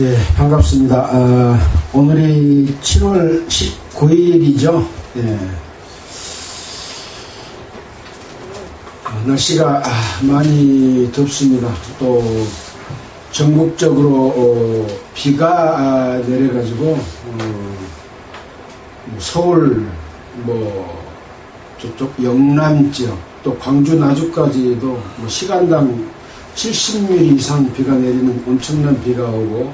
예, 반갑습니다. 오늘이 7월 19일이죠. 예. 날씨가 많이 덥습니다. 또 전국적으로 비가 내려가지고 서울 저쪽 영남 지역 또 광주 나주까지도 시간당 70mm 이상 비가 내리는 엄청난 비가 오고,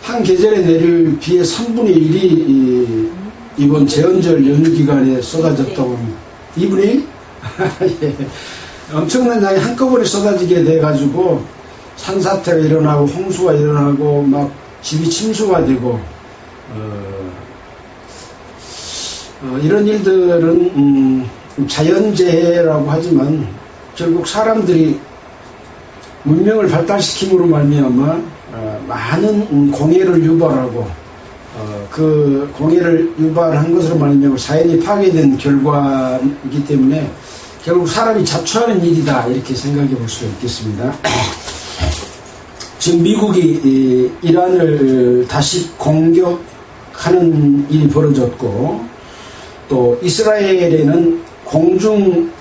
한 계절에 내릴 비의 3분의 1이 이번 제헌절 연휴 기간에 쏟아졌다고 합니다. 2분의 1? 예. 엄청난 양이 한꺼번에 쏟아지게 돼가지고 산사태가 일어나고 홍수가 일어나고 막 집이 침수가 되고 이런 일들은 자연재해라고 하지만 결국 사람들이 문명을 발달시킴으로 말미암아 많은 공해를 유발하고 그 공해를 유발한 것으로 말미암아 자연이 파괴된 결과이기 때문에 결국 사람이 자초하는 일이다, 이렇게 생각해 볼 수 있겠습니다. 지금 미국이 이란을 다시 공격하는 일이 벌어졌고, 또 이스라엘에는 공중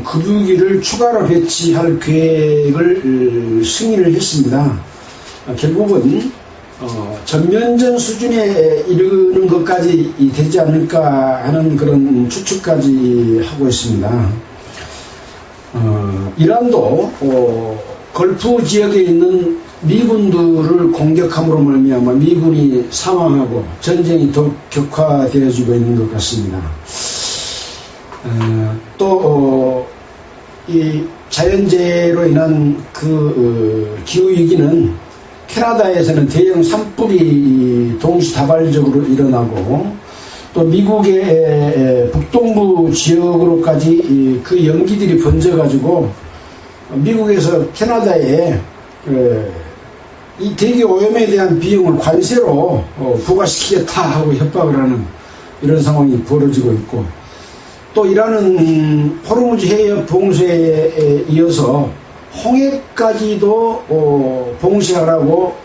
급유기를 추가로 배치할 계획을 승인을 했습니다. 결국은 전면전 수준에 이르는 것까지 되지 않을까 하는 그런 추측까지 하고 있습니다. 이란도 걸프 지역에 있는 미군들을 공격함으로 말미암아 미군이 사망하고 전쟁이 더 격화되어지고 있는 것 같습니다. 이 자연재해로 인한 기후위기는 캐나다에서는 대형 산불이 동시다발적으로 일어나고, 또 미국의 북동부 지역으로까지 그 연기들이 번져가지고 미국에서 캐나다에 이 대기 오염에 대한 비용을 관세로 부과시키겠다 하고 협박을 하는 이런 상황이 벌어지고 있고, 또 이란은 호르무즈 해협 봉쇄에 이어서 홍해까지도 봉쇄하라고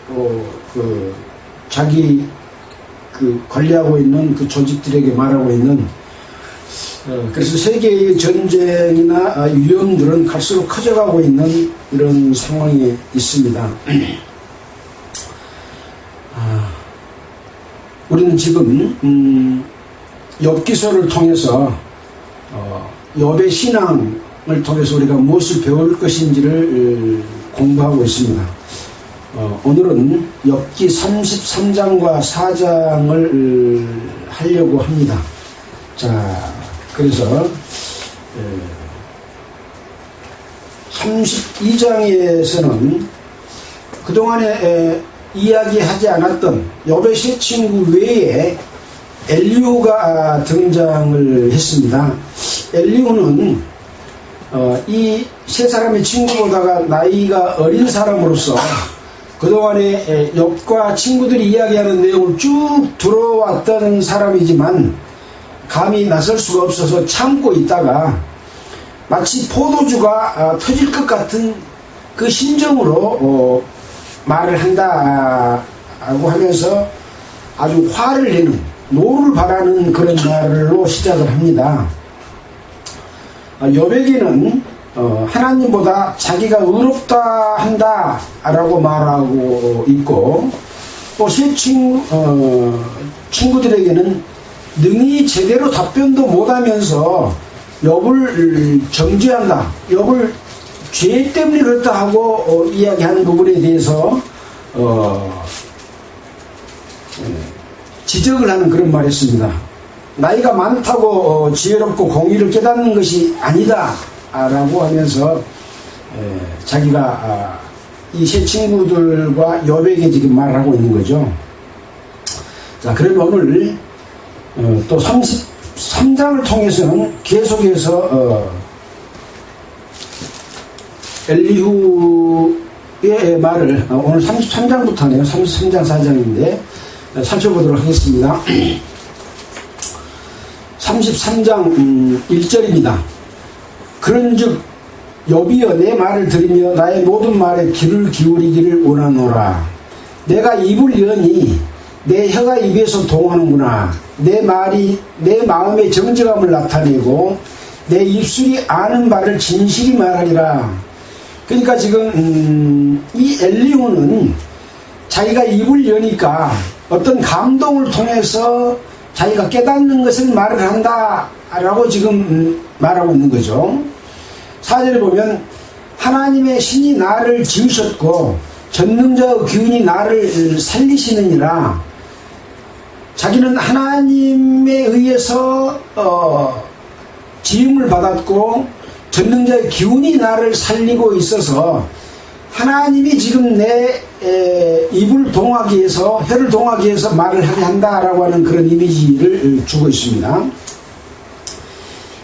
자기 관리하고 있는 그 조직들에게 말하고 있는, 그래서 세계의 전쟁이나 위험들은 갈수록 커져가고 있는 이런 상황이 있습니다. 우리는 지금 엽기서를 통해서 엽의 신앙을 통해서 우리가 무엇을 배울 것인지를 공부하고 있습니다. 오늘은 엽기 33장과 4장을 하려고 합니다. 자, 그래서 32장에서는 그동안에 이야기하지 않았던 엽의 세 친구 외에 엘리후가 등장을 했습니다. 엘리후는 이 세 사람의 친구보다가 나이가 어린 사람으로서 그동안에 엽과 친구들이 이야기하는 내용을 쭉 들어왔던 사람이지만 감히 나설 수가 없어서 참고 있다가 마치 포도주가 터질 것 같은 그 심정으로 말을 한다고 하면서 아주 화를 내는, 노를 바라는 그런 말로 시작을 합니다. 엽에게는 하나님보다 자기가 의롭다 한다 라고 말하고 있고, 또 세 친구들에게는 능히 제대로 답변도 못하면서 엽을 정죄한다, 엽을 죄 때문에 그렇다 하고 이야기하는 부분에 대해서 지적을 하는 그런 말을 했습니다. 나이가 많다고 지혜롭고 공의를 깨닫는 것이 아니다 라고 하면서 자기가 이 세 친구들과 엽에게 지금 말을 하고 있는 거죠. 자, 그러면 오늘 또 33장을 통해서는 계속해서 엘리후의 말을 오늘 33장부터네요. 33장 4장인데 살펴보도록 하겠습니다. 33장 1절입니다. 그런즉 엽이여 내 말을 들으며 나의 모든 말에 귀를 기울이기를 원하노라. 내가 입을 여니 내 혀가 입에서 동하는구나. 내 말이 내 마음의 정직함을 나타내고 내 입술이 아는 바를 진실이 말하리라. 그러니까 지금 이 엘리후는 자기가 입을 여니까 어떤 감동을 통해서 자기가 깨닫는 것을 말을 한다라고 지금 말하고 있는 거죠. 4절에 보면 하나님의 신이 나를 지으셨고 전능자의 기운이 나를 살리시느니라. 자기는 하나님에 의해서 지음을 받았고 전능자의 기운이 나를 살리고 있어서 하나님이 지금 내 입을 동하기 위해서, 혀를 동하기 위해서 말을 하게 한다라고 하는 그런 이미지를 주고 있습니다.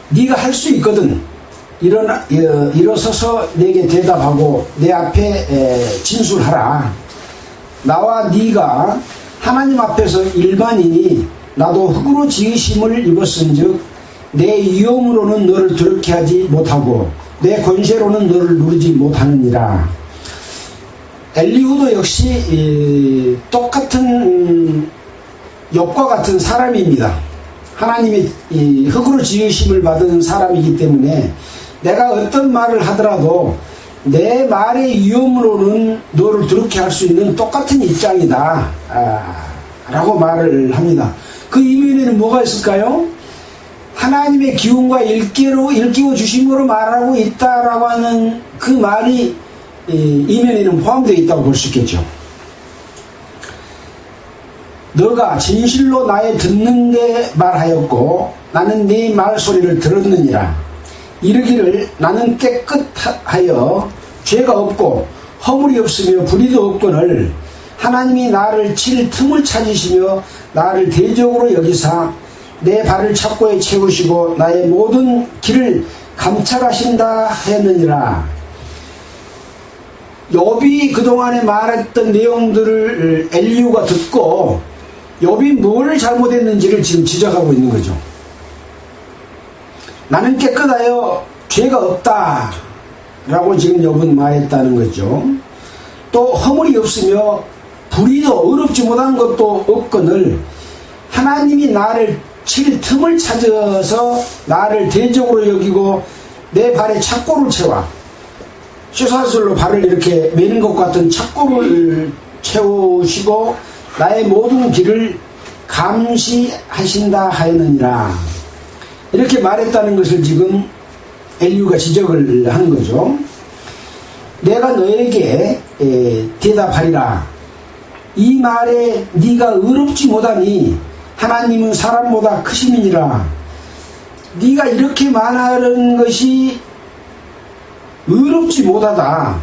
네가 할 수 있거든. 일어서서 내게 대답하고 내 앞에 진술하라. 나와 네가 하나님 앞에서 일반이니 나도 흙으로 지으심을 입었은즉 내 위엄으로는 너를 두렵게 하지 못하고 내 권세로는 너를 누르지 못하느니라. 엘리후도 역시 똑같은 욥과 같은 사람입니다. 하나님의 흙으로 지으심을 받은 사람이기 때문에 내가 어떤 말을 하더라도 내 말의 위엄으로는 너를 두렵게 할 수 있는 똑같은 입장이다 라고 말을 합니다. 그 이면에는 뭐가 있을까요? 하나님의 기운과 일깨워 주심으로 말하고 있다라고 하는 그 말이 이면에는 포함되어 있다고 볼 수 있겠죠. 너가 진실로 나의 듣는데 말하였고 나는 네 말소리를 들었느니라. 이르기를 나는 깨끗하여 죄가 없고 허물이 없으며 불의도 없거늘 하나님이 나를 칠 틈을 찾으시며 나를 대적으로 여기사 내 발을 착고에 채우시고 나의 모든 길을 감찰하신다 하였느니라. 욥이 그동안에 말했던 내용들을 엘리후가 듣고 욥이 뭘 잘못했는지를 지금 지적하고 있는 거죠. 나는 깨끗하여 죄가 없다 라고 지금 욥은 말했다는 거죠. 또 허물이 없으며 불의도 의롭지 못한 것도 없거늘 하나님이 나를 칠 틈을 찾아서 나를 대적으로 여기고 내 발에 착고를 채워 쇠사슬로 발을 이렇게 매는 것 같은 착고를 채우시고 나의 모든 길을 감시하신다 하였느니라. 이렇게 말했다는 것을 지금 엘리후가 지적을 하는 거죠. 내가 너에게 대답하리라. 이 말에 네가 의롭지 못하니 하나님은 사람보다 크심이니라. 네가 이렇게 말하는 것이 의롭지 못하다.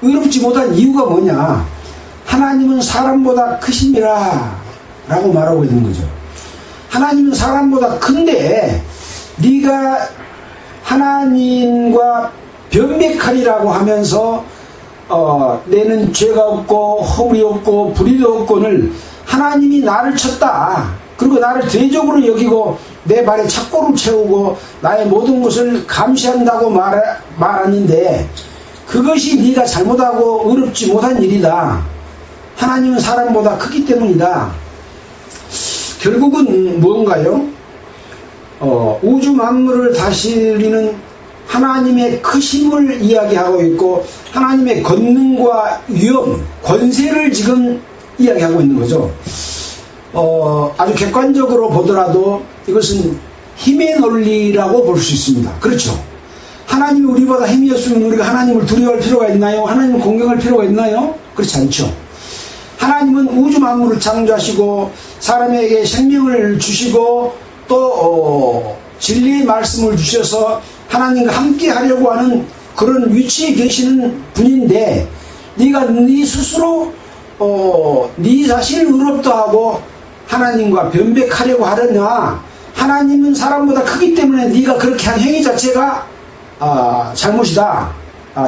의롭지 못한 이유가 뭐냐? 하나님은 사람보다 크심이라 라고 말하고 있는 거죠. 하나님은 사람보다 큰데 네가 하나님과 변백하리라고 하면서 내는 죄가 없고 허물이 없고 불의도 없고는 하나님이 나를 쳤다. 그리고 나를 대적으로 여기고 내 발에 착고를 채우고 나의 모든 것을 감시한다고 말하는데 그것이 네가 잘못하고 의롭지 못한 일이다. 하나님은 사람보다 크기 때문이다. 결국은 뭔가요? 우주 만물을 다스리는 하나님의 크심을 이야기하고 있고 하나님의 권능과 위엄, 권세를 지금 이야기하고 있는 거죠. 아주 객관적으로 보더라도 이것은 힘의 논리라고 볼 수 있습니다. 그렇죠. 하나님이 우리보다 힘이 없으면 우리가 하나님을 두려워할 필요가 있나요? 하나님을 공경할 필요가 있나요? 그렇지 않죠. 하나님은 우주 만물을 창조하시고 사람에게 생명을 주시고 또 진리의 말씀을 주셔서 하나님과 함께 하려고 하는 그런 위치에 계시는 분인데 네가 네 스스로 네 자신을 의롭다 하고 하나님과 변백하려고 하려냐? 하나님은 사람보다 크기 때문에 네가 그렇게 한 행위 자체가 잘못이다,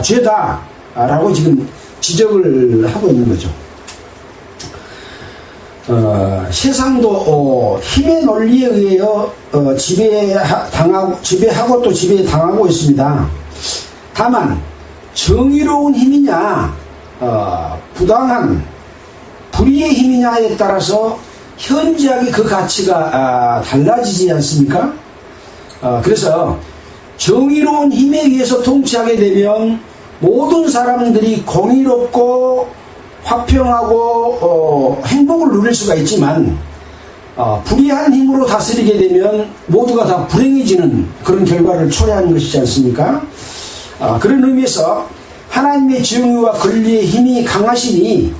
죄다 라고 지금 지적을 하고 있는 거죠. 세상도 힘의 논리에 의하여 지배하고 또 지배당하고 있습니다. 다만 정의로운 힘이냐 부당한 불의의 힘이냐에 따라서 현저하게 그 가치가 달라지지 않습니까? 그래서 정의로운 힘에 의해서 통치하게 되면 모든 사람들이 공의롭고 화평하고 행복을 누릴 수가 있지만 불의한 힘으로 다스리게 되면 모두가 다 불행해지는 그런 결과를 초래하는 것이지 않습니까? 그런 의미에서 하나님의 정의와 권리의 힘이 강하시니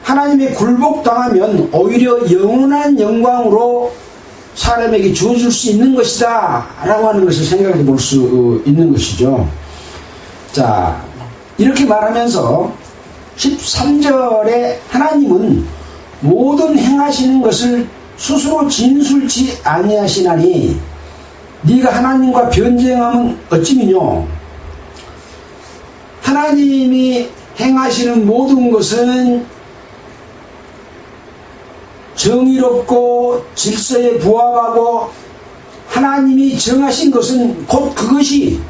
하나님의 굴복당하면 오히려 영원한 영광으로 사람에게 주어줄 수 있는 것이다 라고 하는 것을 생각해 볼 수 있는 것이죠. 자, 이렇게 말하면서 13절에 하나님은 모든 행하시는 것을 스스로 진술치 아니하시나니 네가 하나님과 변쟁하면 어찌미뇨. 하나님이 행하시는 모든 것은 정의롭고 질서에 부합하고 하나님이 정하신 것은 곧 그것이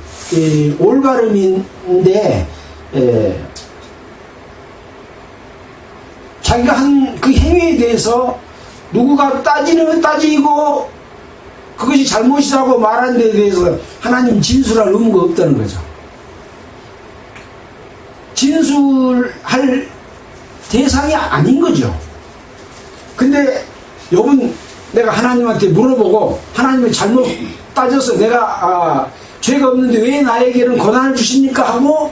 올바름인데 자기가 한 그 행위에 대해서 누구가 따지면 따지고 그것이 잘못이라고 말하는 데 대해서 하나님 진술할 의무가 없다는 거죠. 진술할 대상이 아닌 거죠. 근데 요번 내가 하나님한테 물어보고 하나님을 잘못 따져서 내가 죄가 없는데 왜 나에게는 고난을 주십니까 하고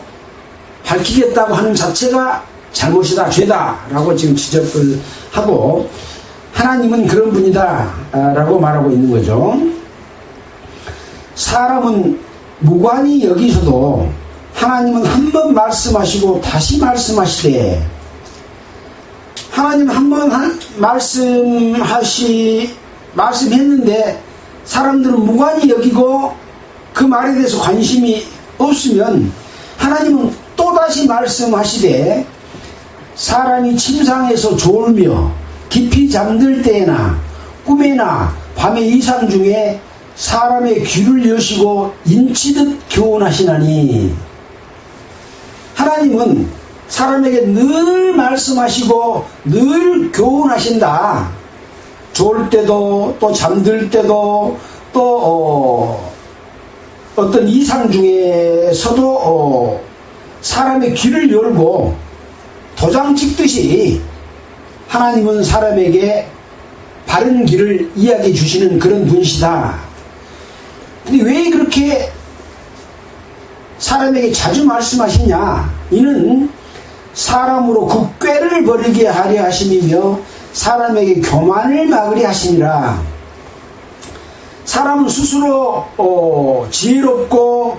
밝히겠다고 하는 자체가 잘못이다, 죄다 라고 지금 지적을 하고 하나님은 그런 분이다 라고 말하고 있는 거죠. 사람은 무관히 여기서도 하나님은 한 번 말씀하시고 다시 말씀하시되 하나님 한 번 말씀했는데 사람들은 무관히 여기고 그 말에 대해서 관심이 없으면 하나님은 또다시 말씀하시되 사람이 침상에서 졸며 깊이 잠들 때나 꿈에나 밤의 이상 중에 사람의 귀를 여시고 인치듯 교훈하시나니 하나님은 사람에게 늘 말씀하시고 늘 교훈하신다. 졸 때도 또 잠들 때도 또 어떤 이상 중에서도 사람의 귀를 열고 도장 찍듯이 하나님은 사람에게 바른 길을 이야기해 주시는 그런 분이시다. 근데 왜 그렇게 사람에게 자주 말씀하시냐? 이는 사람으로 그 꾀를 버리게 하려 하심이며 사람에게 교만을 막으려 하심이라. 사람은 스스로 지혜롭고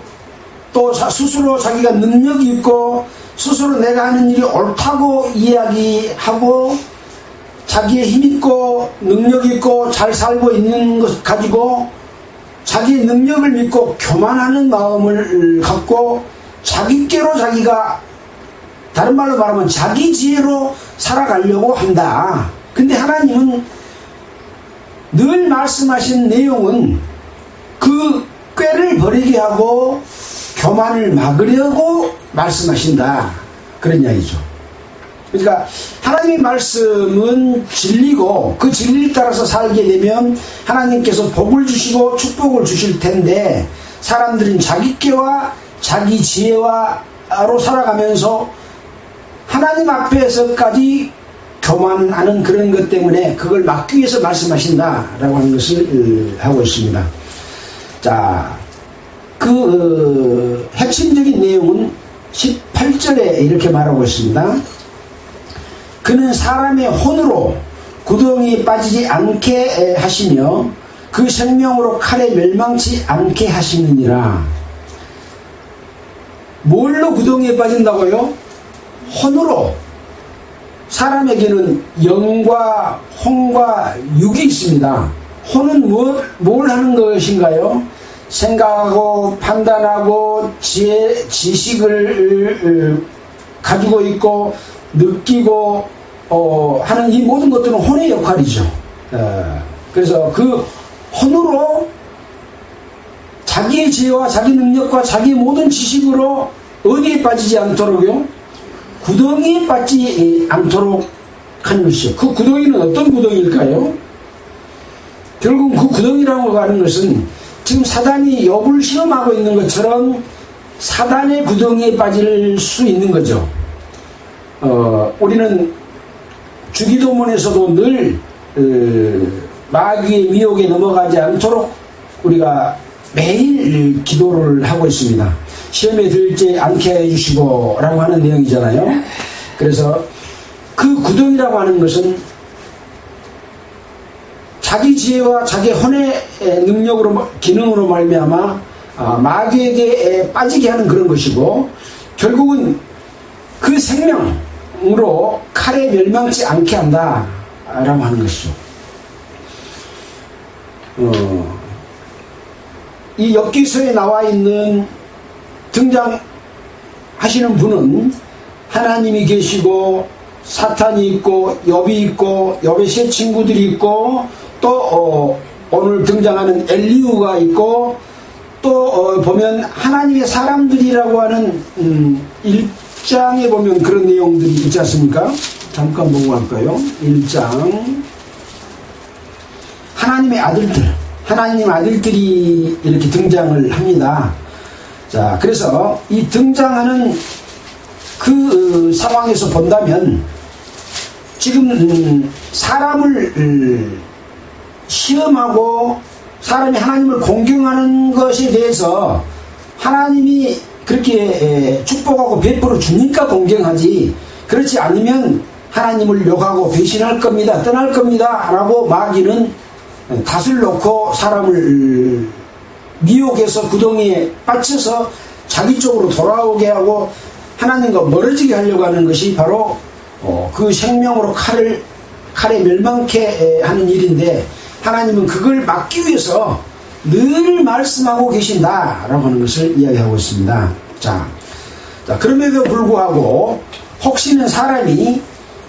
또 스스로 자기가 능력이 있고 스스로 내가 하는 일이 옳다고 이야기하고 자기의 힘있고 능력이 있고 잘 살고 있는 것 가지고 자기의 능력을 믿고 교만하는 마음을 갖고 자기께로 자기가 다른 말로 말하면 자기 지혜로 살아가려고 한다. 근데 하나님은 늘 말씀하신 내용은 그 꾀를 버리게 하고 교만을 막으려고 말씀하신다. 그런 이야기죠. 그러니까 하나님의 말씀은 진리고 그 진리를 따라서 살게 되면 하나님께서 복을 주시고 축복을 주실 텐데 사람들은 자기 꾀와 자기 지혜와로 살아가면서 하나님 앞에서까지 교만하는 그런 것 때문에 그걸 막기 위해서 말씀하신다라고 하는 것을 하고 있습니다. 자, 그 핵심적인 내용은 18절에 이렇게 말하고 있습니다. 그는 사람의 혼으로 구덩이에 빠지지 않게 하시며 그 생명으로 칼에 멸망치 않게 하시느니라. 뭘로 구덩이에 빠진다고요? 혼으로. 사람에게는 영과 혼과 육이 있습니다. 혼은 뭘 하는 것인가요? 생각하고 판단하고 지식을 가지고 있고 느끼고 하는 이 모든 것들은 혼의 역할이죠. 그래서 그 혼으로 자기의 지혜와 자기 능력과 자기의 모든 지식으로 어디에 빠지지 않도록요? 구덩이에 빠지지 않도록 하는 것이죠. 그 구덩이는 어떤 구덩이일까요? 결국 그 구덩이라고 하는 것은 지금 사단이 욥을 시험하고 있는 것처럼 사단의 구덩이에 빠질 수 있는 거죠. 우리는 주기도문에서도 늘 마귀의 미혹에 넘어가지 않도록 우리가 매일 기도를 하고 있습니다. 시험에 들지 않게 해주시고 라고 하는 내용이잖아요. 그래서 그 구덩이라고 하는 것은 자기 지혜와 자기 혼의 능력으로 기능으로 말미암아 마귀에게 빠지게 하는 그런 것이고, 결국은 그 생명으로 칼에 멸망치 않게 한다 라고 하는 것이죠. 이 욥기서에 나와 있는 등장하시는 분은 하나님이 계시고 사탄이 있고 욥이 있고 욥의 세 친구들이 있고 또 오늘 등장하는 엘리후가 있고 또 보면 하나님의 사람들이라고 하는 1장에 보면 그런 내용들이 있지 않습니까? 잠깐 보고 갈까요? 1장 하나님의 아들들, 하나님 아들들이 이렇게 등장을 합니다. 자, 그래서 이 등장하는 그 상황에서 본다면 지금 사람을 시험하고 사람이 하나님을 공경하는 것에 대해서 하나님이 그렇게 축복하고 베풀어 주니까 공경하지, 그렇지 않으면 하나님을 욕하고 배신할 겁니다, 떠날 겁니다 라고 마귀는 닷을 놓고 사람을 미혹해서 구덩이에 빠쳐서 자기 쪽으로 돌아오게 하고 하나님과 멀어지게 하려고 하는 것이 바로 그 생명으로 칼에 멸망케 하는 일인데, 하나님은 그걸 막기 위해서 늘 말씀하고 계신다라고 하는 것을 이야기하고 있습니다. 자, 그럼에도 불구하고 혹시는 사람이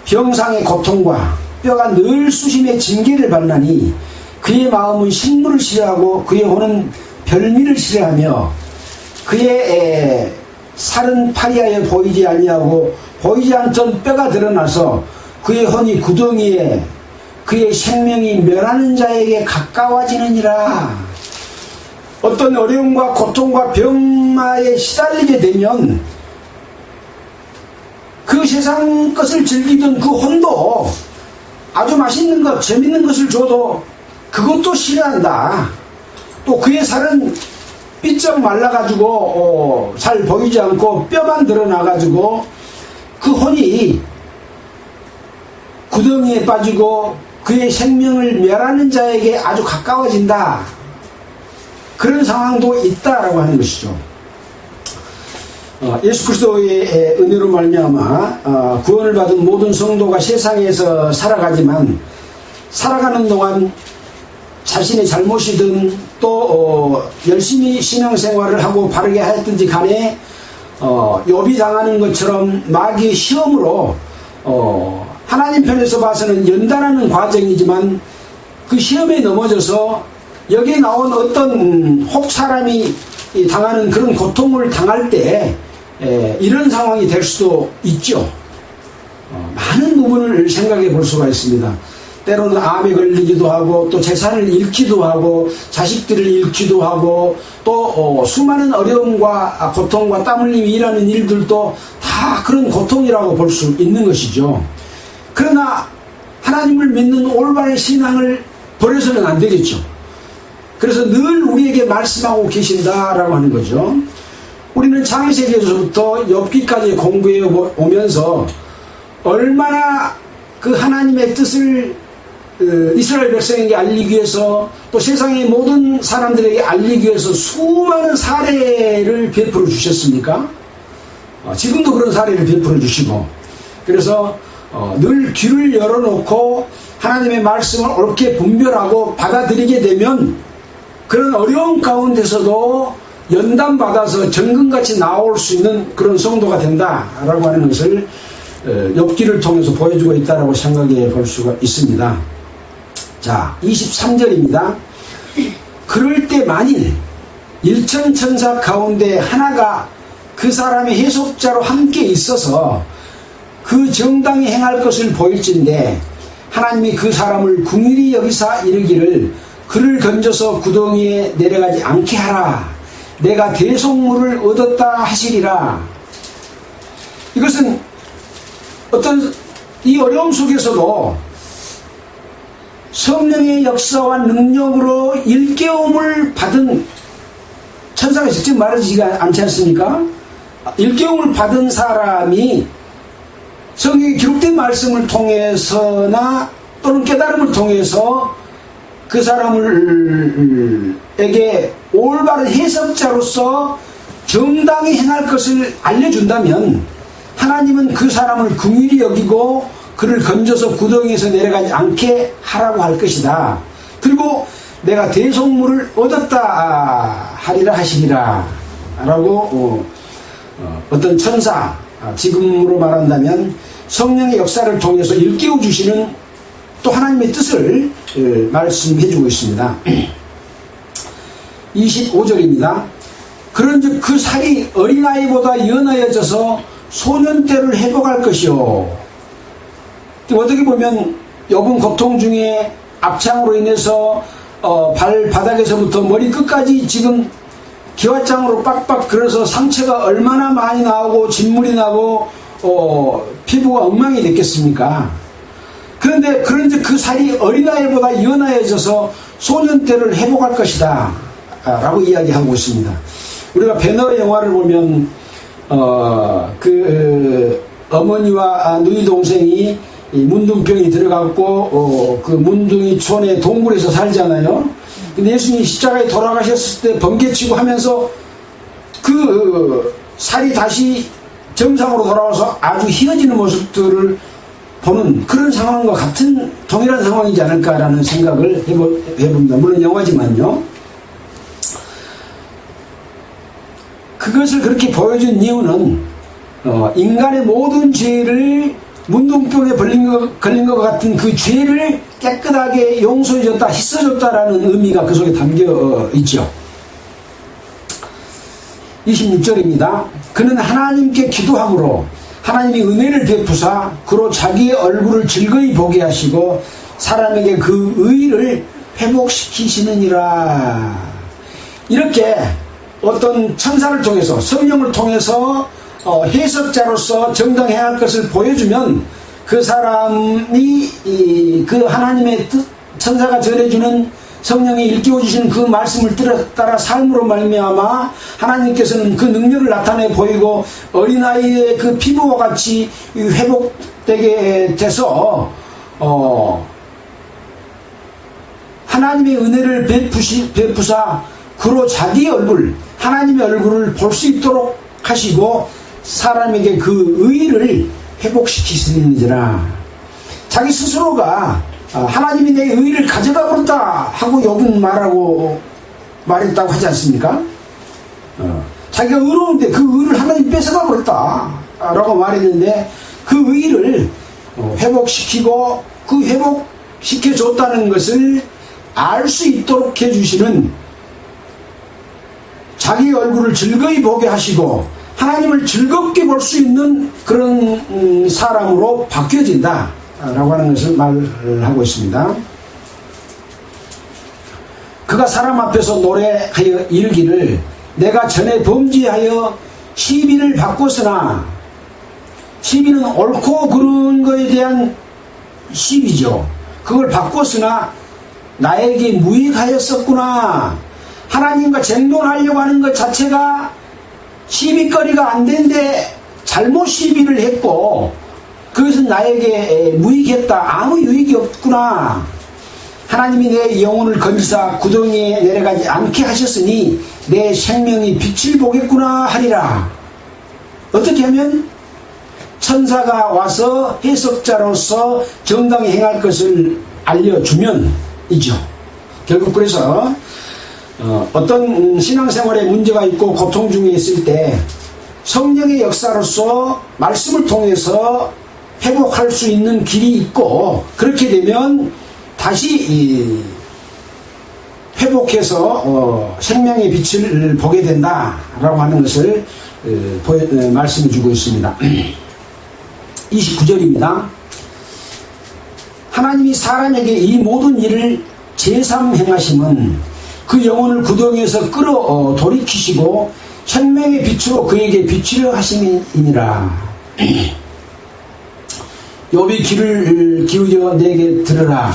병상의 고통과 뼈가 늘 수심의 징계를 받나니 그의 마음은 식물을 싫어하고 그의 혼은 별미를 싫어하며 그의 살은 파리하여 보이지 아니하고 보이지 않던 뼈가 드러나서 그의 혼이 구덩이에 그의 생명이 멸하는 자에게 가까워지느니라. 어떤 어려움과 고통과 병마에 시달리게 되면 그 세상 것을 즐기던 그 혼도 아주 맛있는 것, 재밌는 것을 줘도 그것도 싫어한다. 또 그의 살은 삐쩍 말라가지고 살 보이지 않고 뼈만 드러나가지고 그 혼이 구덩이에 빠지고 그의 생명을 멸하는 자에게 아주 가까워진다. 그런 상황도 있다라고 하는 것이죠. 예수 그리스도의 은혜로 말미암아 구원을 받은 모든 성도가 세상에서 살아가지만 살아가는 동안 자신의 잘못이든 또 열심히 신앙생활을 하고 바르게 하였든지 간에 욥이 당하는 것처럼 마귀의 시험으로 하나님 편에서 봐서는 연단하는 과정이지만 그 시험에 넘어져서 여기에 나온 어떤 혹 사람이 당하는 그런 고통을 당할 때 이런 상황이 될 수도 있죠. 많은 부분을 생각해 볼 수가 있습니다. 때로는 암에 걸리기도 하고 또 재산을 잃기도 하고 자식들을 잃기도 하고 또 수많은 어려움과 고통과 땀 흘림이 일하는 일들도 다 그런 고통이라고 볼 수 있는 것이죠. 그러나 하나님을 믿는 올바른 신앙을 버려서는 안 되겠죠. 그래서 늘 우리에게 말씀하고 계신다라고 하는 거죠. 우리는 창세기에서부터 욥기까지 공부해 오면서 얼마나 그 하나님의 뜻을 이스라엘 백성에게 알리기 위해서 또 세상의 모든 사람들에게 알리기 위해서 수많은 사례를 베풀어 주셨습니까? 지금도 그런 사례를 베풀어 주시고, 그래서 늘 귀를 열어놓고 하나님의 말씀을 옳게 분별하고 받아들이게 되면 그런 어려운 가운데서도 연단받아서 정금같이 나올 수 있는 그런 성도가 된다라고 하는 것을 욥기를 통해서 보여주고 있다라고 생각해 볼 수가 있습니다. 자, 23절입니다. 그럴 때 만일 일천천사 가운데 하나가 그 사람의 해속자로 함께 있어서 그 정당히 행할 것을 보일진데 하나님이 그 사람을 긍휼히 여기사 이르기를 그를 건져서 구덩이에 내려가지 않게 하라. 내가 대속물을 얻었다 하시리라. 이것은 어떤 이 어려움 속에서도 성령의 역사와 능력으로 일깨움을 받은 천사가 직접 말하지가 않지 않습니까? 일깨움을 받은 사람이 성경에 기록된 말씀을 통해서나 또는 깨달음을 통해서 그 사람에게 올바른 해석자로서 정당히 행할 것을 알려준다면 하나님은 그 사람을 긍휼히 여기고 그를 건져서 구덩이에서 내려가지 않게 하라고 할 것이다. 그리고 내가 대속물을 얻었다 하리라 하시리라 라고 어떤 천사, 지금으로 말한다면 성령의 역사를 통해서 일깨워 주시는 또 하나님의 뜻을 말씀해 주고 있습니다. 25절입니다. 그런즉 그 살이 어린아이보다 연하여져서 소년 때를 회복할 것이요. 어떻게 보면 욥은 고통 중에 압창으로 인해서 발바닥에서부터 머리 끝까지 지금 기와장으로 빡빡 그래서 상처가 얼마나 많이 나오고 진물이 나고 피부가 엉망이 됐겠습니까? 그런데 그런즉 그 살이 어린아이보다 연하여져서 소년 때를 회복할 것이다 라고 이야기하고 있습니다. 우리가 배너 영화를 보면 어머니와 누이 동생이 문둥병이 들어갔고 그 문둥이촌의 동굴에서 살잖아요. 근데 예수님이 십자가에 돌아가셨을 때 번개치고 하면서 그 살이 다시 정상으로 돌아와서 아주 희어지는 모습들을 보는 그런 상황과 같은 동일한 상황이지 않을까라는 생각을 해봅니다. 물론 영화지만요. 그것을 그렇게 보여준 이유는 인간의 모든 죄를 문둥병에 걸린 것 같은 그 죄를 깨끗하게 용서해줬다, 씻어줬다라는 의미가 그 속에 담겨 있죠. 26절입니다. 그는 하나님께 기도함으로 하나님이 은혜를 베푸사 그로 자기의 얼굴을 즐거이 보게 하시고 사람에게 그 의를 회복시키시느니라. 이렇게 어떤 천사를 통해서 성령을 통해서 해석자로서 정당해야 할 것을 보여주면 그 사람이 그 하나님의 뜻, 천사가 전해주는 성령이 일깨워주시는 그 말씀을 따라 삶으로 말미암아 하나님께서는 그 능력을 나타내 보이고 어린아이의 그 피부와 같이 회복되게 돼서 하나님의 은혜를 베푸사 그로 자기의 얼굴, 하나님의 얼굴을 볼 수 있도록 하시고 사람에게 그 의를 회복시키시는지라. 자기 스스로가 하나님이 내 의를 가져가 버렸다 하고 욥은 말했다고 하지 않습니까? 자기가 의로운데 그 의를 하나님 뺏어가 버렸다 라고 말했는데 그 의를 회복시키고 그 회복시켜줬다는 것을 알 수 있도록 해주시는 자기 얼굴을 즐거이 보게 하시고 하나님을 즐겁게 볼 수 있는 그런 사람으로 바뀌어진다 라고 하는 것을 말하고 있습니다. 그가 사람 앞에서 노래하여 이르기를 내가 전에 범죄하여 시비를 바꿨으나, 시비는 옳고 그른 것에 대한 시비죠. 그걸 바꿨으나 나에게 무익하였었구나. 하나님과 쟁론하려고 하는 것 자체가 시비거리가 안 된데 잘못 시비를 했고 그것은 나에게 무익했다. 아무 유익이 없구나. 하나님이 내 영혼을 건지사 구덩이에 내려가지 않게 하셨으니 내 생명이 빛을 보겠구나 하리라. 어떻게 하면 천사가 와서 해석자로서 정당히 행할 것을 알려주면 이죠. 결국 그래서 어떤 신앙생활에 문제가 있고 고통 중에 있을 때 성령의 역사로서 말씀을 통해서 회복할 수 있는 길이 있고, 그렇게 되면 다시 회복해서 생명의 빛을 보게 된다라고 하는 것을 말씀해 주고 있습니다. 29절입니다. 하나님이 사람에게 이 모든 일을 제3 행하심은 그 영혼을 구덩이에서 끌어 돌이키시고 생명의 빛으로 그에게 비추려 하심이니라. 욥이 귀를 기울여 내게 들으라.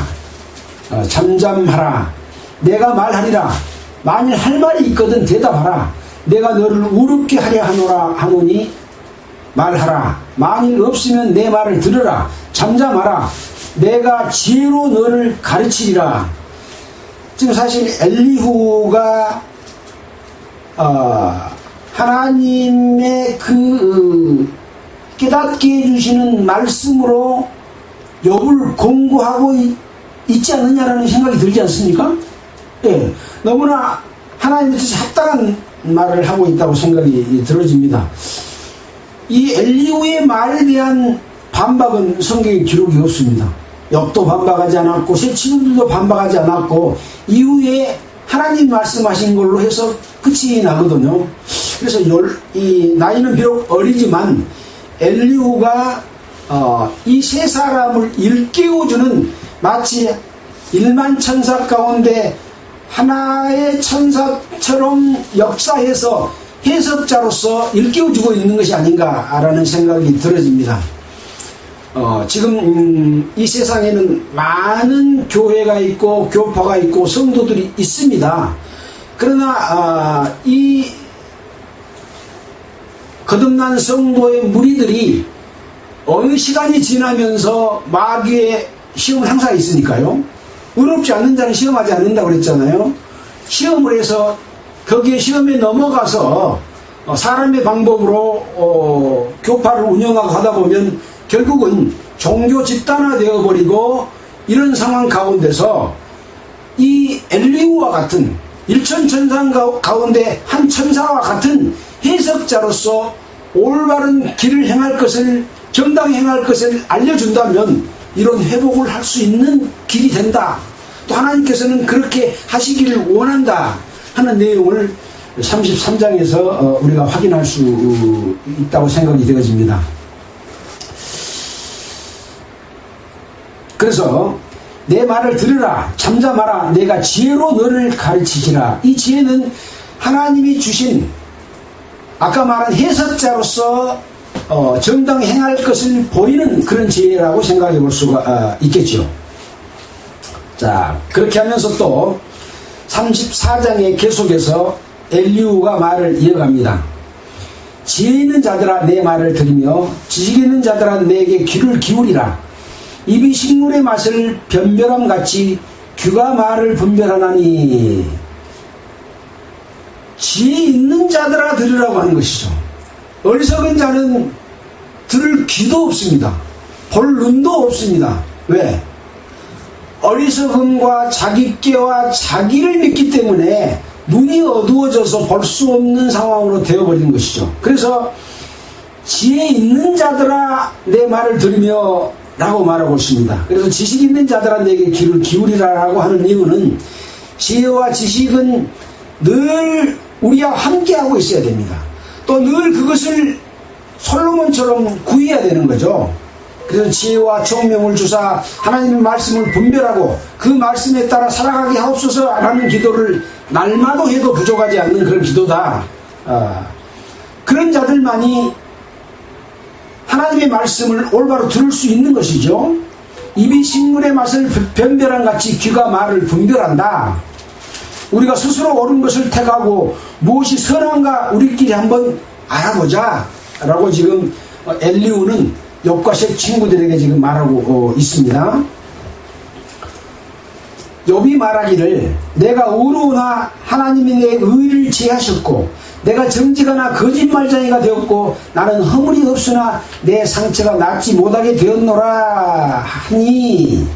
잠잠하라. 내가 말하리라. 만일 할 말이 있거든 대답하라. 내가 너를 우습게 하려 하노라 하노니 말하라. 만일 없으면 내 말을 들으라. 잠잠하라. 내가 지혜로 너를 가르치리라. 지금 사실 엘리후가 하나님의 그 깨닫게 해주시는 말씀으로 욥을 공부하고 있지 않느냐라는 생각이 들지 않습니까? 예, 너무나 하나님의 뜻에 합당한 말을 하고 있다고 생각이 들어집니다. 이 엘리후의 말에 대한 반박은 성경에 기록이 없습니다. 욥도 반박하지 않았고 새 친구들도 반박하지 않았고 이후에 하나님 말씀하신 걸로 해서 끝이 나거든요. 그래서 이 나이는 비록 어리지만 엘리후가 이 세 사람을 일깨워주는 마치 1만 천사 가운데 하나의 천사처럼 역사해서 해석자로서 일깨워주고 있는 것이 아닌가라는 생각이 들어집니다. 지금 이 세상에는 많은 교회가 있고 교파가 있고 성도들이 있습니다. 그러나 이 거듭난 성도의 무리들이 어느 시간이 지나면서 마귀의 시험은 항상 있으니까요. 의롭지 않는 자는 시험하지 않는다고 그랬잖아요. 시험을 해서 거기에 시험에 넘어가서 사람의 방법으로 교파를 운영하고 하다 보면 결국은 종교 집단화 되어버리고 이런 상황 가운데서 이 엘리후와 같은 일천천사 가운데 한 천사와 같은 해석자로서 올바른 길을 행할 것을 정당히 행할 것을 알려준다면 이런 회복을 할 수 있는 길이 된다. 또 하나님께서는 그렇게 하시기를 원한다 하는 내용을 33장에서 우리가 확인할 수 있다고 생각이 되어집니다. 그래서 내 말을 들으라. 잠잠하라. 내가 지혜로 너를 가르치시라. 이 지혜는 하나님이 주신 아까 말한 해석자로서 정당히 행할 것을 보이는 그런 지혜라고 생각해 볼 수가 있겠죠. 자, 그렇게 하면서 또 34장에 계속해서 엘리후가 말을 이어갑니다. 지혜 있는 자들아 내 말을 들으며 지식 있는 자들아 내게 귀를 기울이라. 입이 식물의 맛을 변별함같이 귀가 말을 분별하나니. 지혜 있는 자들아 들으라고 하는 것이죠. 어리석은 자는 들을 귀도 없습니다. 볼 눈도 없습니다. 왜? 어리석음과 자기께와 자기를 믿기 때문에 눈이 어두워져서 볼 수 없는 상황으로 되어버리는 것이죠. 그래서 지혜 있는 자들아 내 말을 들으며 라고 말하고 있습니다. 그래서 지식 있는 자들아 내게 귀를 기울이라라고 하는 이유는 지혜와 지식은 늘 우리와 함께하고 있어야 됩니다. 또 늘 그것을 솔로몬처럼 구해야 되는 거죠. 그래서 지혜와 총명을 주사 하나님의 말씀을 분별하고 그 말씀에 따라 살아가게 하옵소서라는 기도를 날마다 해도 부족하지 않는 그런 기도다. 그런 자들만이 하나님의 말씀을 올바로 들을 수 있는 것이죠. 입이 식물의 맛을 변별한 같이 귀가 말을 분별한다. 우리가 스스로 옳은 것을 택하고 무엇이 선한가 우리끼리 한번 알아보자 라고 지금 엘리후는 욥과 세 친구들에게 지금 말하고 있습니다. 욥이 말하기를 내가 의로우나 하나님이 내 의를 제하셨고 내가 정직하나 거짓말쟁이가 되었고 나는 허물이 없으나 내 상처가 낫지 못하게 되었노라 하니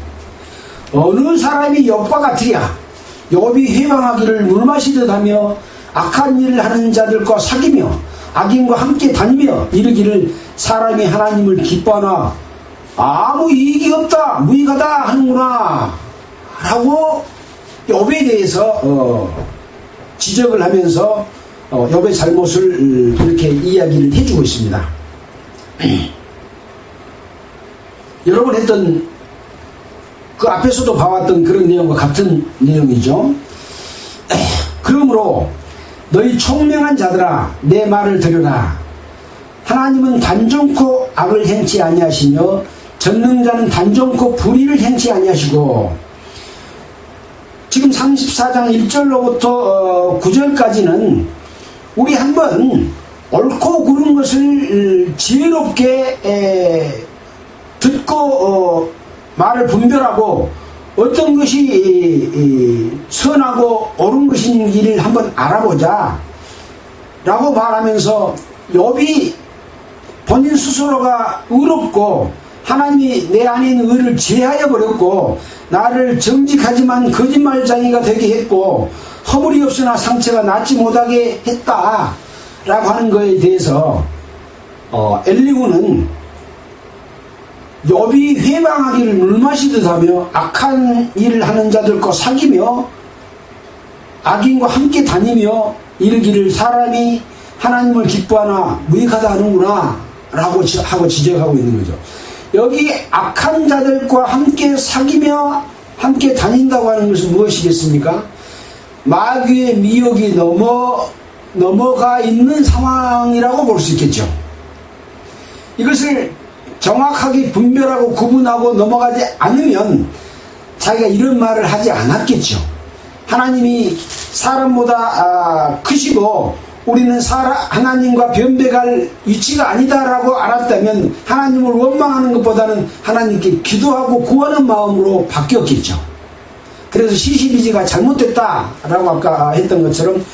어느 사람이 욥과 같으랴. 욥이 회방하기를 물 마시듯 하며 악한 일을 하는 자들과 사귀며 악인과 함께 다니며 이르기를 사람이 하나님을 기뻐하나 아무 이익이 없다 무익하다 하는구나 라고 욥에 대해서 지적을 하면서 욥의 잘못을 그렇게 이야기를 해주고 있습니다. 여러 번 했던 그 앞에서도 봐왔던 그런 내용과 같은 내용이죠. 그러므로 너희 총명한 자들아 내 말을 들으라. 하나님은 단정코 악을 행치 아니하시며 전능자는 단정코 불의를 행치 아니하시고, 지금 34장 1절로부터 9절까지는 우리 한번 옳고 그른 것을 지혜롭게 듣고 말을 분별하고 어떤 것이 선하고 옳은 것인지를 한번 알아보자 라고 말하면서, 욥이 본인 스스로가 의롭고 하나님이 내 안에 있는 의를 제하여 버렸고 나를 정직하지만 거짓말쟁이가 되게 했고 허물이 없으나 상처가 낫지 못하게 했다 라고 하는 것에 대해서 엘리후는 욥이 회방하기를 물마시듯 하며 악한 일을 하는 자들과 사귀며 악인과 함께 다니며 이르기를 사람이 하나님을 기뻐하나 무익하다 하는구나 라고 하고 지적하고 있는 거죠. 여기 악한 자들과 함께 사귀며 함께 다닌다고 하는 것은 무엇이겠습니까? 마귀의 미혹이 넘어가 있는 상황이라고 볼 수 있겠죠. 이것을 정확하게 분별하고 구분하고 넘어가지 않으면 자기가 이런 말을 하지 않았겠죠. 하나님이 사람보다 크시고 우리는 하나님과 변배갈 위치가 아니다라고 알았다면 하나님을 원망하는 것보다는 하나님께 기도하고 구하는 마음으로 바뀌었겠죠. 그래서 시시비지가 잘못됐다라고 아까 했던 것처럼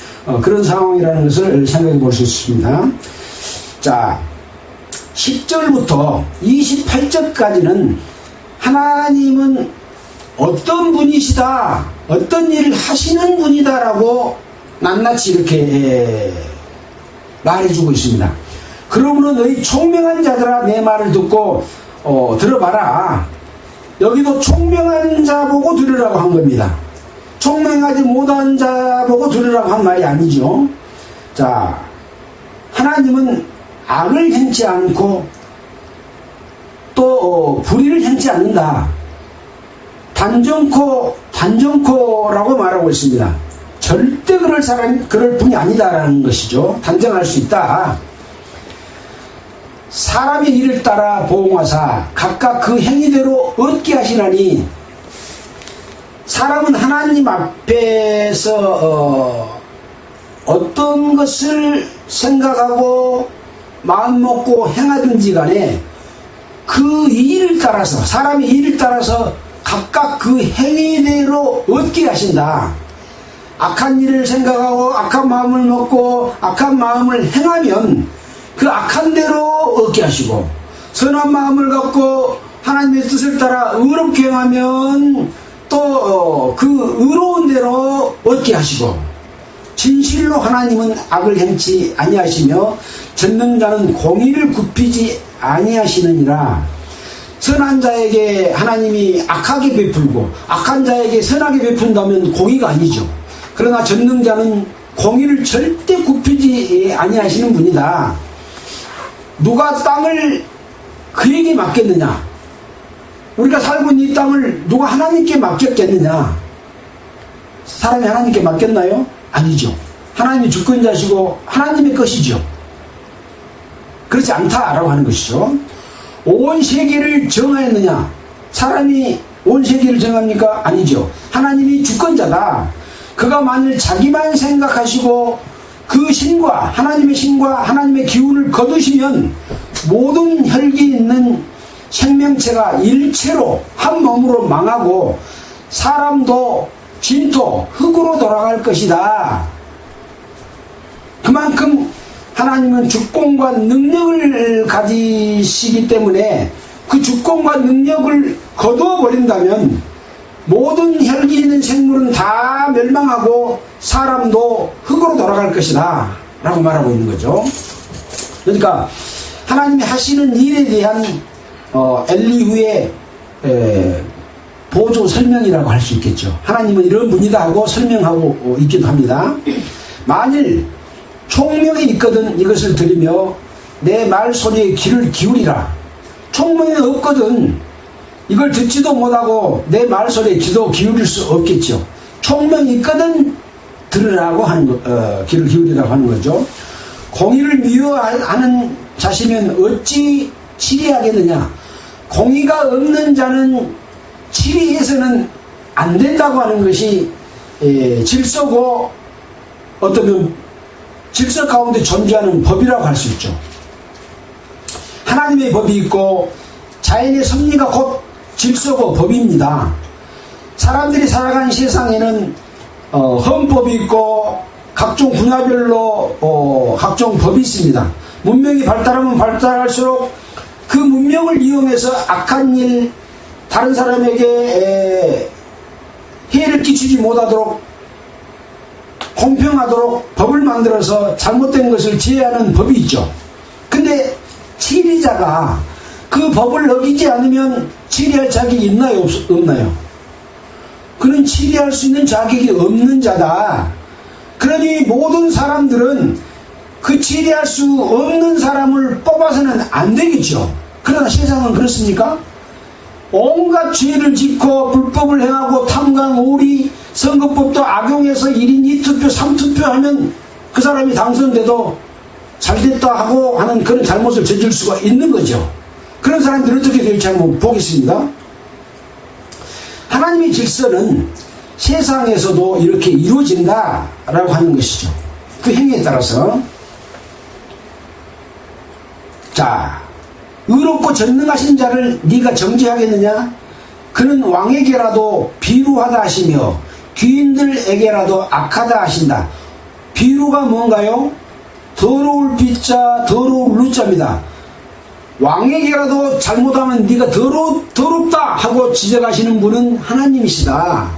그런 상황이라는 것을 생각해 볼 수 있습니다. 자, 10절부터 28절까지는 하나님은 어떤 분이시다, 어떤 일을 하시는 분이다라고 낱낱이 이렇게 말해주고 있습니다. 그러므로 너희 총명한 자들아 내 말을 듣고 들어봐라. 여기도 총명한 자 보고 들으라고 한 겁니다. 총명하지 못한 자 보고 들으라고 한 말이 아니죠. 자, 하나님은 악을 행치 않고 또 불의를 행치 않는다. 단정코라고 말하고 있습니다. 절대 그럴 분이 아니다라는 것이죠. 단정할 수 있다. 사람의 일을 따라 보응하사 각각 그 행위대로 얻게 하시나니, 사람은 하나님 앞에서 어떤 것을 생각하고 마음먹고 행하든지 간에 그 일을 따라서, 사람의 일을 따라서 각각 그 행위대로 얻게 하신다. 악한 일을 생각하고 악한 마음을 먹고 악한 마음을 행하면 그 악한 대로 얻게 하시고, 선한 마음을 갖고 하나님의 뜻을 따라 의롭게 행하면 또 그 의로운 대로 얻게 하시고, 진실로 하나님은 악을 행치 아니하시며 전능자는 공의를 굽히지 아니하시느니라. 선한 자에게 하나님이 악하게 베풀고 악한 자에게 선하게 베푼다면 공의가 아니죠. 그러나 전능자는 공의를 절대 굽히지 아니하시는 분이다. 누가 땅을 그에게 맡겼느냐? 우리가 살고 있는 이 땅을 누가 하나님께 맡겼겠느냐? 사람이 하나님께 맡겼나요? 아니죠. 하나님이 주권자시고 하나님의 것이죠. 그렇지 않다라고 하는 것이죠. 온 세계를 정하였느냐? 사람이 온 세계를 정합니까? 아니죠. 하나님이 주권자다. 그가 만일 자기만 생각하시고 그 신과 하나님의 신과 하나님의 기운을 거두시면 모든 혈기 있는 생명체가 일체로 한 몸으로 망하고 사람도 진토, 흙으로 돌아갈 것이다. 그만큼 하나님은 주권과 능력을 가지시기 때문에 그 주권과 능력을 거두어 버린다면 모든 혈기 있는 생물은 다 멸망하고 사람도 흙으로 돌아갈 것이다 라고 말하고 있는 거죠. 그러니까 하나님이 하시는 일에 대한 엘리후의 보조 설명이라고 할 수 있겠죠. 하나님은 이런 분이다 하고 설명하고 있기도 합니다. 만일 총명이 있거든 이것을 들으며 내 말소리에 귀를 기울이라. 총명이 없거든 이걸 듣지도 못하고 내 말소리에 귀도 기울일 수 없겠죠. 총명이 있거든 들으라고 하는 귀를 기울이라고 하는 거죠. 공의를 미워하는 자시면 어찌 치리하겠느냐. 공의가 없는 자는 치리해서는 안 된다고 하는 것이 질서고, 어쩌면 질서 가운데 존재하는 법이라고 할 수 있죠. 하나님의 법이 있고 자연의 섭리가 곧 질서고 법입니다. 사람들이 살아가는 세상에는 헌법이 있고 각종 분야별로 각종 법이 있습니다. 문명이 발달하면 발달할수록 그 문명을 이용해서 악한 일, 다른 사람에게 해를 끼치지 못하도록 공평하도록 법을 만들어서 잘못된 것을 제외하는 법이 있죠. 근데 치리자가 그 법을 어기지 않으면 치리할 자격이 있나요? 없나요? 그는 치리할 수 있는 자격이 없는 자다. 그러니 모든 사람들은 그 치리할 수 없는 사람을 뽑아서는 안 되겠죠. 그러나 세상은 그렇습니까? 온갖 죄를 짓고 불법을 행하고 탐관, 오리, 선거법도 악용해서 1인 2투표, 3투표 하면 그 사람이 당선돼도 잘됐다 하고 하는 그런 잘못을 저질 수가 있는 거죠. 그런 사람들이 어떻게 될지 한번 보겠습니다. 하나님의 질서는 세상에서도 이렇게 이루어진다라고 하는 것이죠. 그 행위에 따라서. 자, 의롭고 전능하신 자를 네가 정죄하겠느냐? 그는 왕에게라도 비루하다 하시며 귀인들에게라도 악하다 하신다. 비루가 뭔가요? 더러울 비자, 더러울 루자입니다. 왕에게라도 잘못하면 네가 더럽다 하고 지적하시는 분은 하나님이시다.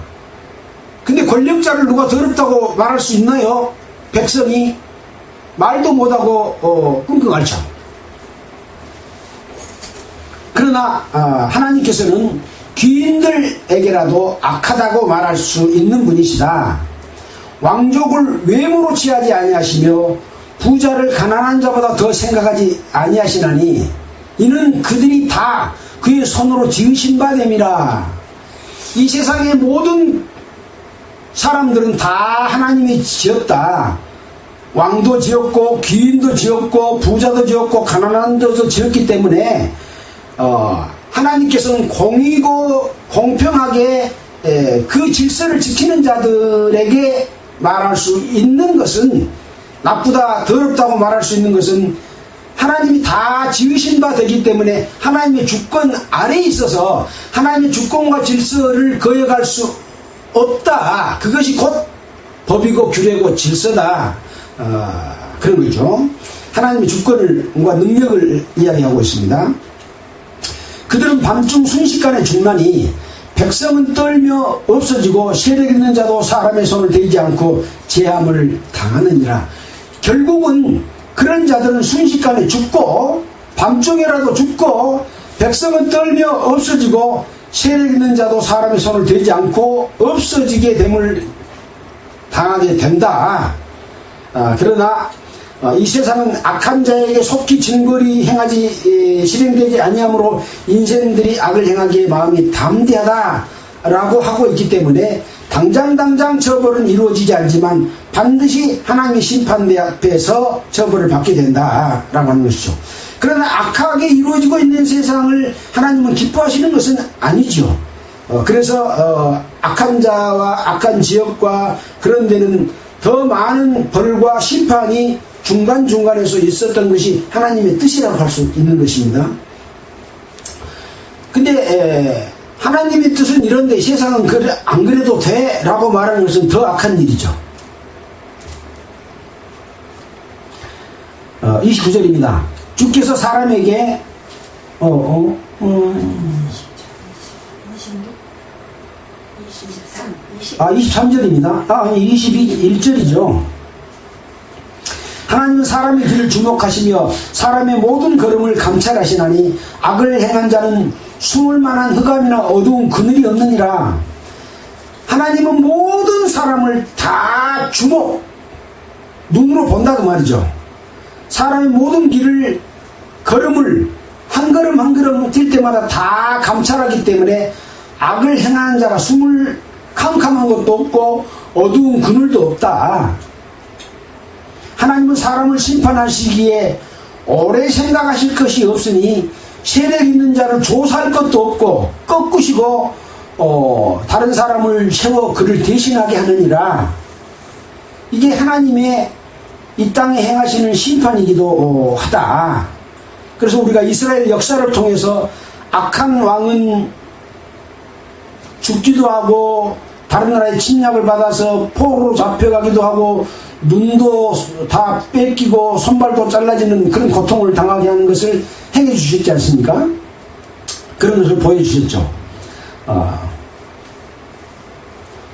근데 권력자를 누가 더럽다고 말할 수 있나요? 백성이 말도 못하고 끙끙 앓죠. 그러나 하나님께서는 귀인들에게라도 악하다고 말할 수 있는 분이시다. 왕족을 외모로 취하지 아니하시며 부자를 가난한 자보다 더 생각하지 아니하시나니 이는 그들이 다 그의 손으로 지으신 바 됨이라. 이 세상의 모든 사람들은 다 하나님이 지었다. 왕도 지었고 귀인도 지었고 부자도 지었고 가난한 자도 지었기 때문에 하나님께서는 공의고 공평하게 그 질서를 지키는 자들에게 말할 수 있는 것은, 나쁘다 더럽다고 말할 수 있는 것은 하나님이 다 지으신 바 되기 때문에 하나님의 주권 아래에 있어서 하나님의 주권과 질서를 거역할 수 없다. 그것이 곧 법이고 규례고 질서다. 그런 거죠. 하나님의 주권과 능력을 이야기하고 있습니다. 그들은 밤중 순식간에 죽나니 백성은 떨며 없어지고 세력 있는 자도 사람의 손을 대지 않고 제함을 당하느니라. 결국은 그런 자들은 순식간에 죽고 밤중에라도 죽고 백성은 떨며 없어지고 세력 있는 자도 사람의 손을 대지 않고 없어지게 됨을 당하게 된다. 그러나 이 세상은 악한 자에게 속히 징벌이 행하지 실행되지 아니하므로 인생들이 악을 행하기에 마음이 담대하다라고 하고 있기 때문에 당장 처벌은 이루어지지 않지만 반드시 하나님의 심판대 앞에서 처벌을 받게 된다라고 하는 것이죠. 그러나 악하게 이루어지고 있는 세상을 하나님은 기뻐하시는 것은 아니죠. 그래서 악한 자와 악한 지역과 그런 데는 더 많은 벌과 심판이 중간중간에서 있었던 것이 하나님의 뜻이라고 할 수 있는 것입니다. 근데 하나님의 뜻은 이런데 세상은 안 그래도 돼 라고 말하는 것은 더 악한 일이죠. 29절입니다. 주께서 사람에게 23절입니다. 아니 21절이죠. 하나님은 사람의 길을 주목하시며 사람의 모든 걸음을 감찰하시나니 악을 행한 자는 숨을 만한 흑암이나 어두운 그늘이 없느니라. 하나님은 모든 사람을 다 눈으로 본다 그 말이죠. 사람의 모든 길을 걸음을 한 걸음 한 걸음 뛸 때마다 다 감찰하기 때문에 악을 행하는 자가 숨을 캄캄한 것도 없고 어두운 그늘도 없다. 하나님은 사람을 심판하시기에 오래 생각하실 것이 없으니 세력 있는 자를 조사할 것도 없고 꺾으시고 다른 사람을 세워 그를 대신하게 하느니라. 이게 하나님의 이 땅에 행하시는 심판이기도 하다. 그래서 우리가 이스라엘 역사를 통해서 악한 왕은 죽기도 하고 다른 나라의 침략을 받아서 포로로 잡혀가기도 하고 눈도 다 뺏기고 손발도 잘라지는 그런 고통을 당하게 하는 것을 행해 주셨지 않습니까? 그런 것을 보여주셨죠.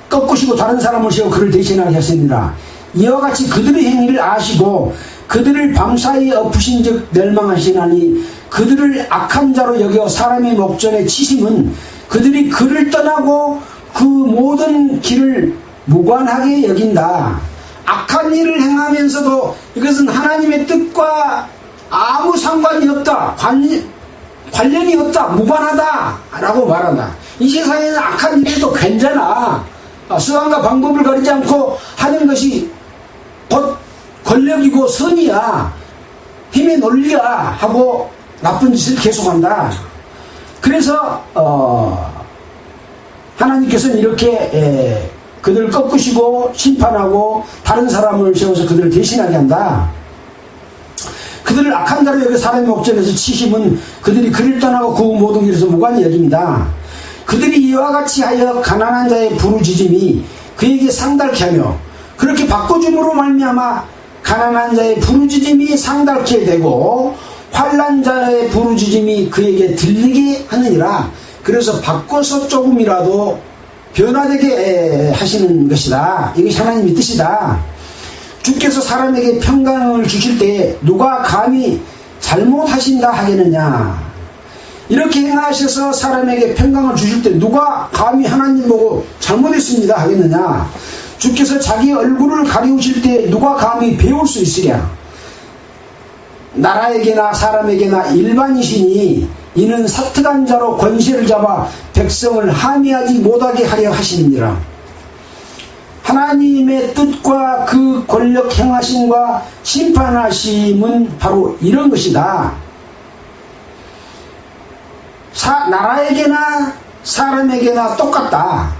꺾으시고 다른 사람을 세워 그를 대신하게 하시니라. 이와 같이 그들의 행위를 아시고 그들을 밤사이에 엎으신 즉 멸망하시나니 그들을 악한 자로 여겨 사람의 목전에 치심은 그들이 그를 떠나고 그 모든 길을 무관하게 여긴다. 악한 일을 행하면서도 이것은 하나님의 뜻과 아무 상관이 없다, 관련이 없다, 무관하다 라고 말한다. 이 세상에는 악한 일도 괜찮아. 수단과 방법을 가리지 않고 하는 것이 곧 권력이고 선이야, 힘의 논리야 하고 나쁜 짓을 계속한다. 그래서 하나님께서는 이렇게 그들을 꺾으시고 심판하고 다른 사람을 세워서 그들을 대신하게 한다. 그들을 악한 자로 여겨 사람의 목전에서 치심은 그들이 그를 떠나고 그 모든 길에서 무관히 여깁니다. 그들이 이와 같이 하여 가난한 자의 부르짖음이 그에게 상달케 하며 그렇게 바꿔줌으로 말미암아 가난한 자의 부르짖음이 상달케 되고 환난 자의 부르짖음이 그에게 들리게 하느니라. 그래서 바꿔서 조금이라도 변화되게 하시는 것이다. 이것이 하나님의 뜻이다. 주께서 사람에게 평강을 주실 때 누가 감히 잘못하신다 하겠느냐. 이렇게 행하셔서 사람에게 평강을 주실 때 누가 감히 하나님 보고 잘못했습니다 하겠느냐. 주께서 자기 얼굴을 가리우실 때 누가 감히 배울 수 있으랴. 나라에게나 사람에게나 일반이시니 이는 사특한 자로 권세를 잡아 백성을 함의하지 못하게 하려 하시느니라. 하나님의 뜻과 그 권력 행하심과 심판하심은 바로 이런 것이다. 나라에게나 사람에게나 똑같다.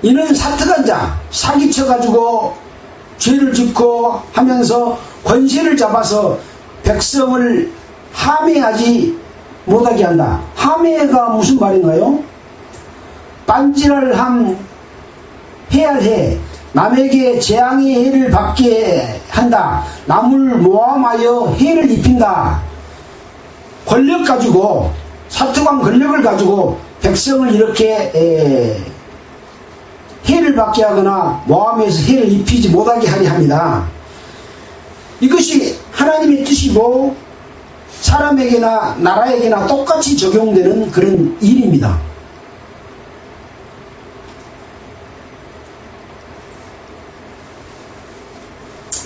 이는 사특한 자, 사기쳐가지고 죄를 짓고 하면서 권세를 잡아서 백성을 함해하지 못하게 한다. 함해가 무슨 말인가요? 빤질할함, 해할해, 남에게 재앙의 해를 받게 한다. 남을 모함하여 해를 입힌다. 권력 가지고, 사특한 권력을 가지고 백성을 이렇게 해를 받게 하거나 모함해서 해를 입히지 못하게 하려 합니다. 이것이 하나님의 뜻이고 사람에게나 나라에게나 똑같이 적용되는 그런 일입니다.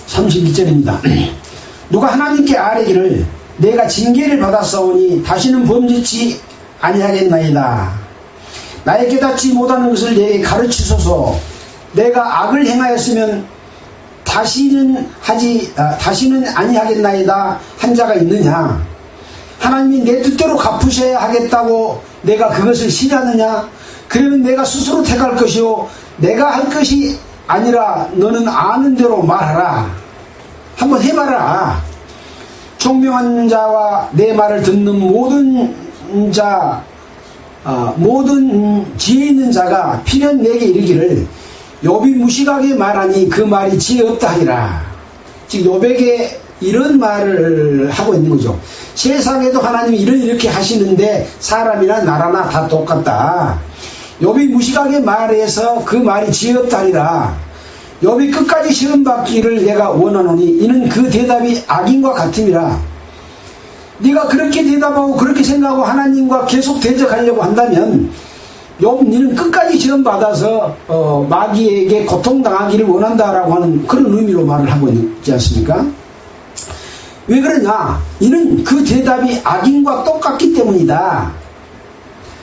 32절입니다. 누가 하나님께 아뢰기를 내가 징계를 받았사오니 다시는 범죄치 아니하겠나이다. 나의 깨닫지 못하는 것을 내게 가르치소서. 내가 악을 행하였으면 다시는 아니하겠나이다 한 자가 있느냐. 하나님이 내 뜻대로 갚으셔야 하겠다고 내가 그것을 싫어하느냐. 그러면 내가 스스로 택할 것이요 내가 할 것이 아니라 너는 아는 대로 말하라. 한번 해봐라. 총명한 자와 내 말을 듣는 모든 지혜 있는 자가 필연 내게 이르기를 욥이 무식하게 말하니 그 말이 지혜 없다 하리라. 즉 욥에게 이런 말을 하고 있는 거죠. 세상에도 하나님이 이렇게 하시는데 사람이나 나라나 다 똑같다. 욥이 무식하게 말해서 그 말이 지혜 없다 하리라. 욥이 끝까지 시험받기를 내가 원하노니 이는 그 대답이 악인과 같음이라. 네가 그렇게 대답하고 그렇게 생각하고 하나님과 계속 대적하려고 한다면 욥 너는 끝까지 시험받아서 마귀에게 고통당하기를 원한다라고 하는 그런 의미로 말을 하고 있지 않습니까? 왜 그러냐? 이는 그 대답이 악인과 똑같기 때문이다.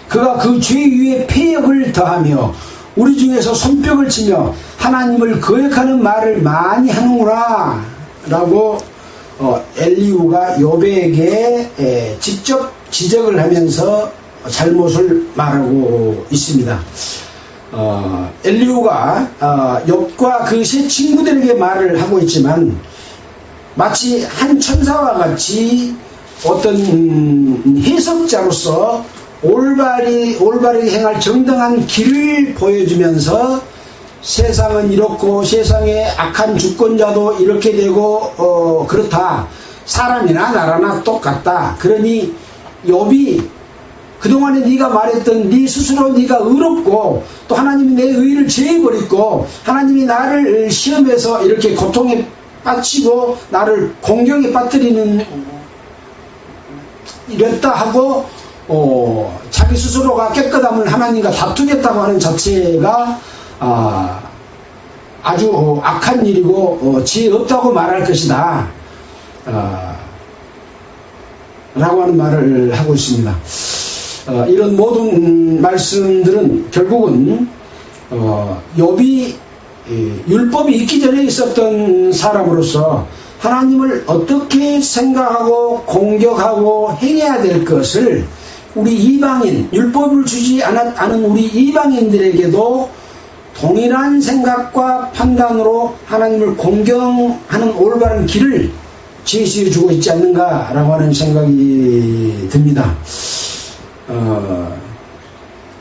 그가 그 죄 위에 폐역을 더하며 우리 중에서 손뼉을 치며 하나님을 거역하는 말을 많이 하는구나 라고 엘리후가 욥에게 직접 지적을 하면서 잘못을 말하고 있습니다. 엘리후가 욥과 그 세 친구들에게 말을 하고 있지만 마치 한 천사와 같이 어떤 해석자로서 올바르게 행할 정당한 길을 보여주면서 세상은 이렇고 세상의 악한 주권자도 이렇게 되고 그렇다. 사람이나 나라나 똑같다. 그러니 욥이 그동안에 네가 말했던 네 스스로 네가 의롭고 또 하나님이 내 의를 제해버렸고 하나님이 나를 시험해서 이렇게 고통에 빠치고 나를 공경에 빠뜨리는 이랬다 하고 자기 스스로가 깨끗함을 하나님과 다투겠다고 하는 자체가 아주 악한 일이고 지혜 없다고 말할 것이다 라고 하는 말을 하고 있습니다. 이런 모든 말씀들은 결국은 욥이 율법이 있기 전에 있었던 사람으로서 하나님을 어떻게 생각하고 공격하고 행해야 될 것을 우리 이방인, 율법을 주지 않은 우리 이방인들에게도 동일한 생각과 판단으로 하나님을 공경하는 올바른 길을 제시해 주고 있지 않는가라고 하는 생각이 듭니다.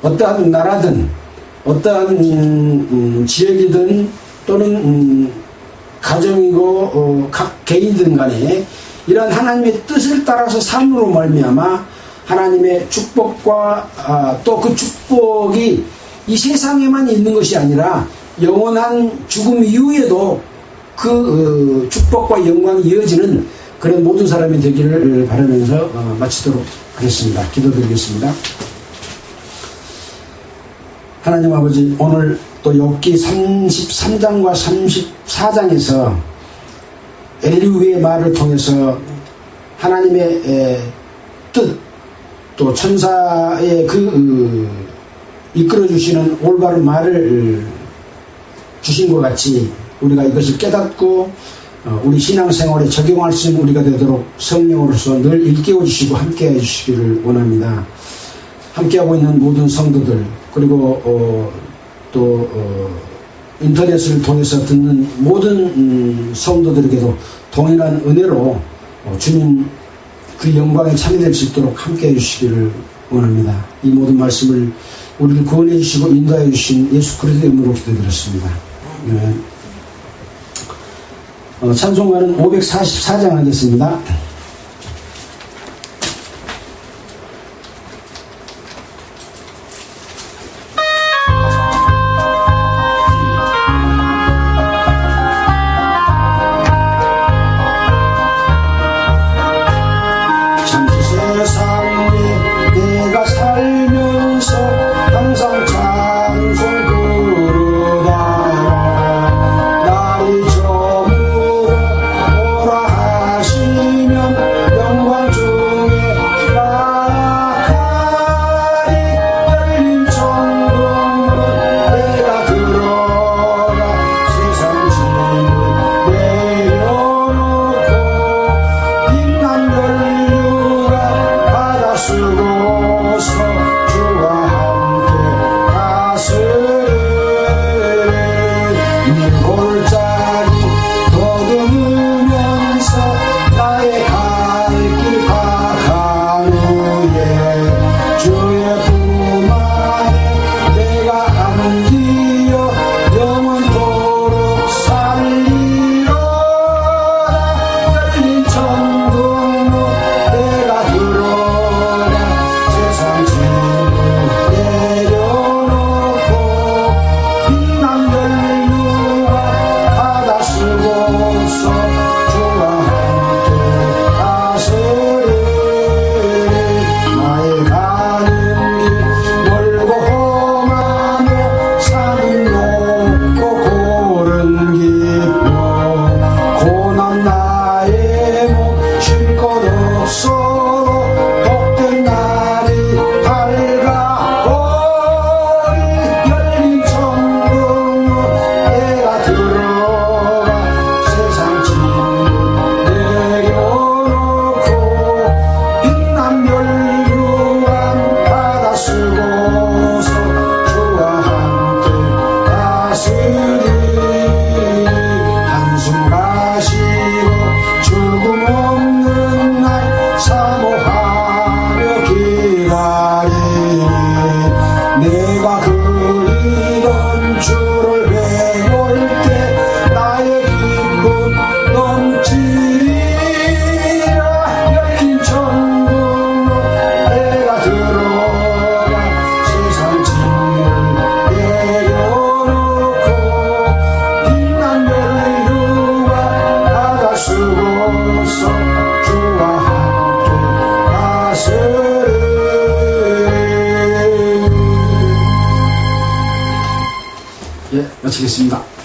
어떠한 나라든 어떠한 지역이든 또는 가정이고 각 개인든 간에 이러한 하나님의 뜻을 따라서 삶으로 말미암아 하나님의 축복과 또 그 축복이 이 세상에만 있는 것이 아니라 영원한 죽음 이후에도 그 축복과 영광이 이어지는 그런 모든 사람이 되기를 바라면서 마치도록 하겠습니다. 기도드리겠습니다. 하나님 아버지, 오늘 또 욥기 33장과 34장에서 엘리후의 말을 통해서 하나님의 뜻, 또 천사의 이끌어주시는 올바른 말을 주신 것 같이 우리가 이것을 깨닫고 우리 신앙생활에 적용할 수 있는 우리가 되도록 성령으로서 늘 일깨워 주시고 함께 해 주시기를 원합니다. 함께하고 있는 모든 성도들, 그리고 인터넷을 통해서 듣는 모든 성도들에게도 동일한 은혜로 주님 그 영광에 참여될 수 있도록 함께 해주시기를 원합니다. 이 모든 말씀을 우리를 구원해 주시고 인도해 주신 예수 그리스도의 이름으로 기도드렸습니다. 찬송가는 544장 하겠습니다. 항상 찬송 부르다가 나의 저물어 오라 하시며 예, 마치겠습니다.